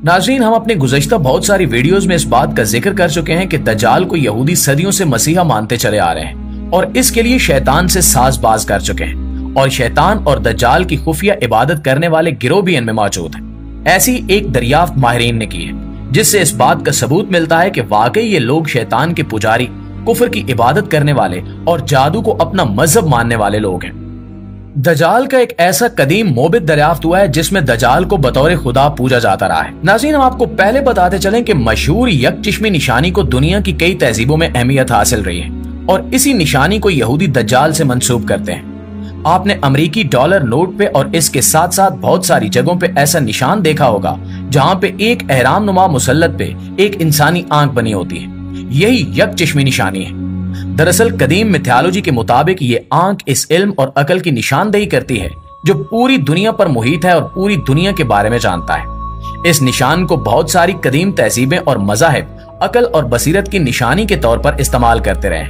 नाज़रीन, हम अपने गुज़श्ता बहुत सारी वीडियोस में इस बात का जिक्र कर चुके हैं कि दज्जाल को यहूदी सदियों से मसीहा मानते चले आ रहे हैं और इसके लिए शैतान से साज़बाज़ कर चुके हैं और शैतान और दज्जाल की खुफिया इबादत करने वाले गिरोह भी इनमें मौजूद हैं। ऐसी एक दरियाफ्त माहिरीन ने की है जिससे इस बात का सबूत मिलता है कि वाकई ये लोग शैतान के पुजारी, कुफर की इबादत करने वाले और जादू को अपना मजहब मानने वाले लोग हैं। दज्जाल का एक ऐसा कदीम मोबित दरियाफ्त हुआ है जिसमें दज्जाल को बतौर खुदा पूजा जाता रहा है। नाज़रीन, हम आपको पहले बताते चलें कि मशहूर यकचिश्मी निशानी को दुनिया की कई तहजीबों में अहमियत हासिल रही है और इसी निशानी को यहूदी दज्जाल से मंसूब करते हैं। आपने अमेरिकी डॉलर नोट पे और इसके साथ साथ बहुत सारी जगहों पे ऐसा निशान देखा होगा जहां पे एक एहराम नुमा मुसल्लत पे एक इंसानी आंख बनी होती है। यही यकचिश्मी निशानी है। दरअसल कदीम मिथोलॉजी के मुताबिक ये आंख इस इल्म और अकल की निशानदेही करती है जो पूरी दुनिया पर मुहित है और पूरी दुनिया के बारे में जानता है। इस निशान को बहुत सारी कदीम तहजीबें और मज़ाहिब अकल और बसीरत की निशानी के तौर पर इस्तेमाल करते रहे।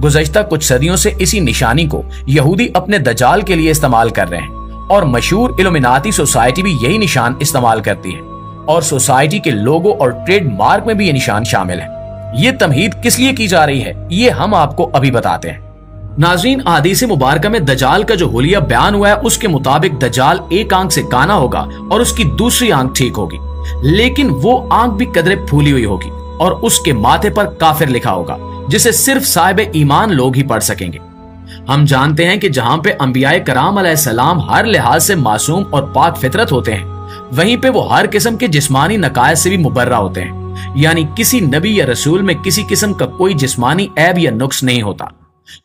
गुज़श्ता कुछ सदियों से इसी निशानी को यहूदी अपने दज्जाल के लिए इस्तेमाल कर रहे हैं और मशहूर इल्यूमिनाती सोसाइटी भी यही निशान इस्तेमाल करती है और सोसाइटी के लोगो और ट्रेडमार्क में भी ये निशान शामिल है। ये तमहीद किस लिए की जा रही है ये हम आपको अभी बताते हैं। नाज़रीन, अहादीस मुबारका में दज्जाल का जो हुलिया बयान हुआ है उसके मुताबिक दज्जाल एक आंख से काना होगा और उसकी दूसरी आंख ठीक होगी, लेकिन वो आंख भी कदरे फूली हुई होगी और उसके माथे पर काफिर लिखा होगा जिसे सिर्फ साहिब ईमान लोग ही पढ़ सकेंगे। हम जानते हैं कि जहां पे अंबियाए कराम अलैहिस्सलाम हर लिहाज से मासूम और पाक फितरत होते हैं, वहीं पे वो हर किस्म के जिस्मानी नकायत से भी मुबर्रा होते हैं, यानी किसी नबी या रसूल में किसी किस्म का कोई जिस्मानी ऐब या नुक्स नहीं होता।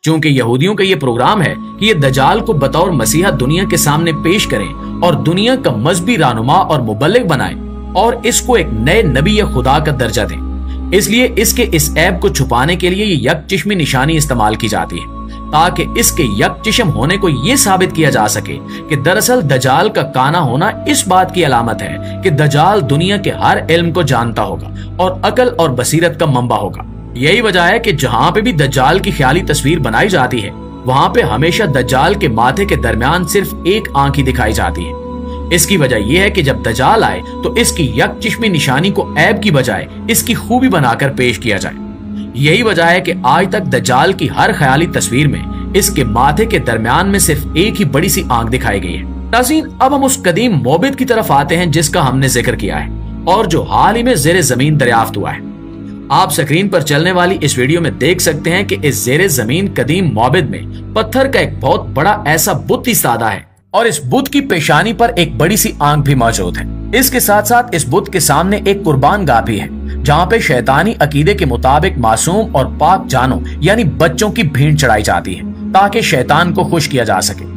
चूंकि यहूदियों का ये प्रोग्राम है कि ये दज्जाल को बतौर मसीहा दुनिया के सामने पेश करें और दुनिया का मजहबी रहनुमा और मुबल्लिग बनाएं और इसको एक नए नबी या खुदा का दर्जा दें, इसलिए इसके इस ऐब को छुपाने के लिए ये यकचिश्मी निशानी इस्तेमाल की जाती है ताकि इसके यकचिश्म होने को ये साबित किया जा सके कि दरअसल दज्जाल का काना होना इस बात की अलामत है कि दज्जाल दुनिया के हर इल्म को जानता होगा और अकल और बसीरत का मंबा होगा। यही वजह है कि जहां पे भी दज्जाल की ख्याली तस्वीर बनाई जाती है वहां पे हमेशा दज्जाल के माथे के दरमियान सिर्फ एक आंख ही दिखाई जाती है। इसकी वजह यह है कि जब दज्जाल आए तो इसकी यकचिश्मी निशानी को ऐब की बजाय इसकी खूबी बनाकर पेश किया जाए। यही वजह है कि आज तक दज्जाल की हर ख्याली तस्वीर में इसके माथे के दरमियान में सिर्फ एक ही बड़ी सी आंख दिखाई गई है। नाज़रीन, अब हम उस कदीम मोबित की तरफ आते हैं जिसका हमने जिक्र किया है और जो हाल ही में ज़ेरे जमीन दरियाफ्त हुआ है। आप स्क्रीन पर चलने वाली इस वीडियो में देख सकते हैं कि इस ज़ेरे जमीन कदीम मोबित में पत्थर का एक बहुत बड़ा ऐसा बुत इस्तादा है और इस बुत की पेशानी पर एक बड़ी सी आंख भी मौजूद है। इसके साथ साथ इस बुत के सामने एक कुर्बान गाह भी है जहाँ पे शैतानी अकीदे के मुताबिक मासूम और पाक जानों यानी बच्चों की भीड़ चढ़ाई जाती है ताकि शैतान को खुश किया जा सके।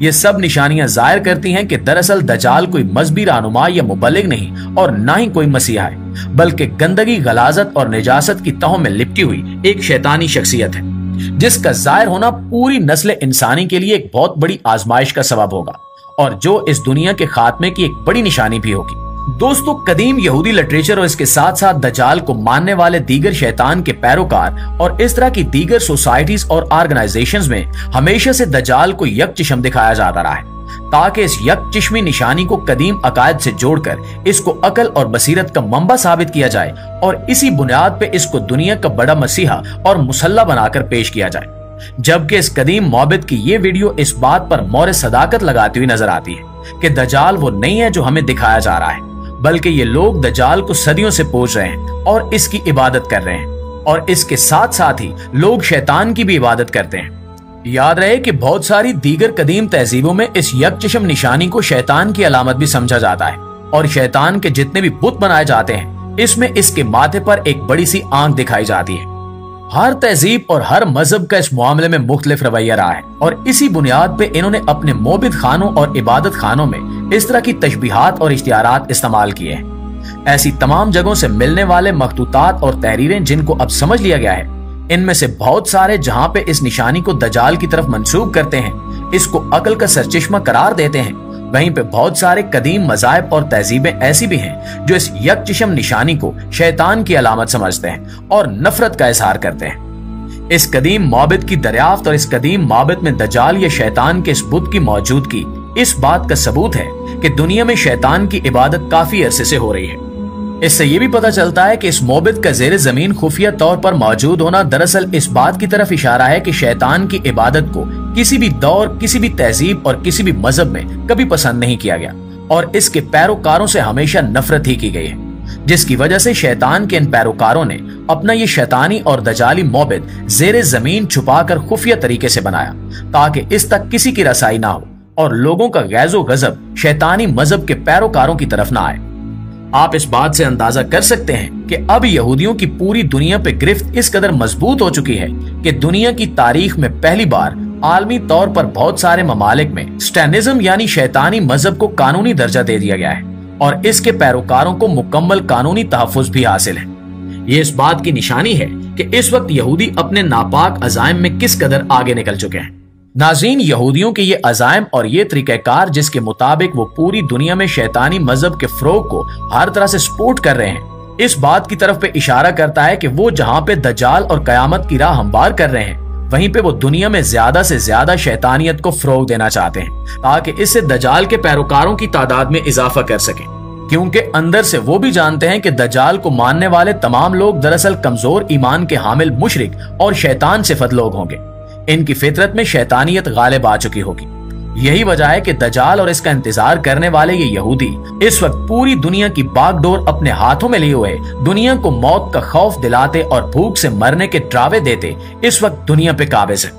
ये सब निशानियां जाहिर करती हैं कि दरअसल दज्जाल कोई मजहबी रहनुमा या मुबल्लिग नहीं और ना ही कोई मसीहा है, बल्कि गंदगी, गलाजत और निजासत की तहों में लिपटी हुई एक शैतानी शख्सियत है जिसका जाहिर होना पूरी नस्ल इंसानी के लिए एक बहुत बड़ी आजमाइश का सबब होगा और जो इस दुनिया के खात्मे की एक बड़ी निशानी भी होगी। दोस्तों, कदीम यहूदी लिटरेचर और इसके साथ साथ दज्जाल को मानने वाले दीगर शैतान के पैरोकार और इस तरह की दीगर सोसाइटीज और ऑर्गेनाइजेशंस में हमेशा से दज्जाल को यकचिश्म दिखाया जाता रहा है ताकि इस यकचिश्मी निशानी को कदीम अकायद से जोड़कर इसको अकल और बसीरत का मंबा साबित किया जाए और इसी बुनियाद पे इसको दुनिया का बड़ा मसीहा और मुसल्ला बनाकर पेश किया जाए। जबकि इस कदीम मोबित की ये वीडियो इस बात पर मोहर सदाकत लगाती हुई नजर आती है कि दज्जाल वो नहीं है जो हमें दिखाया जा रहा है, बल्कि ये लोग दज्जाल को सदियों से पूज रहे हैं और इसकी इबादत कर रहे हैं और इसके साथ साथ ही लोग शैतान की भी इबादत करते हैं। याद रहे कि बहुत सारी दीगर कदीम तहजीबों में इस यकचिश्म निशानी को शैतान की अलामत भी समझा जाता है और शैतान के जितने भी बुत बनाए जाते हैं इसमें इसके माथे पर एक बड़ी सी आंख दिखाई जाती है। हर तहजीब और हर मजहब का इस मामले में मुख्तलिफ रवैया रहा है और इसी बुनियाद पे इन्होंने अपने मोबित खानों और इबादत खानों में इस तरह की तशबीहात और इश्तिहारात इस्तेमाल किए हैं। ऐसी तमाम जगहों से मिलने वाले मखतूतात और तहरीरें जिनको अब समझ लिया गया है, इनमें से बहुत सारे जहां पे इस निशानी को दज्जाल की तरफ मंसूब करते हैं, इसको अकल का सरचश्मा करार देते हैं, वहीं पे बहुत सारे कदीम मज़ाहिब और तहजीबें ऐसी भी हैं जो इस यकचिश्म निशानी को शैतान की अलामत समझते हैं और नफरत का इजहार करते हैं। इस कदीम मोबित की दरियाफ्त और इस कदीम मोबित में दज्जाल या शैतान के इस बुत की मौजूदगी इस बात का सबूत है कि दुनिया में शैतान की इबादत काफी अरसे से हो रही है इससे ये भी पता चलता है कि इस मोबित का ज़ेरे ज़मीन खुफिया तौर पर मौजूद होना दरअसल इस बात की तरफ इशारा है कि शैतान की इबादत को किसी भी दौर, किसी भी तहजीब और किसी भी मजहब में कभी पसंद नहीं किया गया और इसके पैरोकारों से हमेशा नफरत ही की गई है, जिसकी वजह से शैतान के इन पैरोकारों ने अपना ये शैतानी और दजाली मोबित ज़ेरे ज़मीन छुपाकर खुफिया तरीके से बनाया ताकि इस तक किसी की रसाई ना हो और लोगों का गैज़ो गजब शैतानी मजहब के पैरोकारों की तरफ ना आए। आप इस बात से अंदाजा कर सकते हैं कि अब यहूदियों की पूरी दुनिया पे गिरफ्त इस कदर मजबूत हो चुकी है कि दुनिया की तारीख में पहली बार आलमी तौर पर बहुत सारे ममालिक में स्टैनिज्म यानी शैतानी मजहब को कानूनी दर्जा दे दिया गया है और इसके पैरोकारों को मुकम्मल कानूनी तहफ़्फ़ुज़ भी हासिल है। ये इस बात की निशानी है कि इस वक्त यहूदी अपने नापाक अज़ाइम में किस कदर आगे निकल चुके हैं। नाज़रीन, यहूदियों के ये अज़ाइम और ये तरीक़ाकार जिसके मुताबिक वो पूरी दुनिया में शैतानी मजहब के फ़रोग़ को हर तरह से सपोर्ट कर रहे हैं, इस बात की तरफ पे इशारा करता है कि वो जहाँ पे दज्जाल और क़यामत की राह हमवार कर रहे हैं, वहीं पे वो दुनिया में ज्यादा से ज्यादा शैतानियत को फ़रोग़ देना चाहते हैं ताकि इससे दज्जाल के पैरोकारों की तादाद में इजाफा कर सकें, क्योंकि अंदर से वो भी जानते हैं कि दज्जाल को मानने वाले तमाम लोग दरअसल कमजोर ईमान के हामिल मुशरिक और शैतान सिफत लोग होंगे। इनकी फितरत में शैतानियत गालिब आ चुकी होगी। यही वजह है कि दज्जाल और इसका इंतजार करने वाले ये यहूदी इस वक्त पूरी दुनिया की बागडोर अपने हाथों में लिए हुए दुनिया को मौत का खौफ दिलाते और भूख से मरने के ड्रावे देते इस वक्त दुनिया पे काबिज है।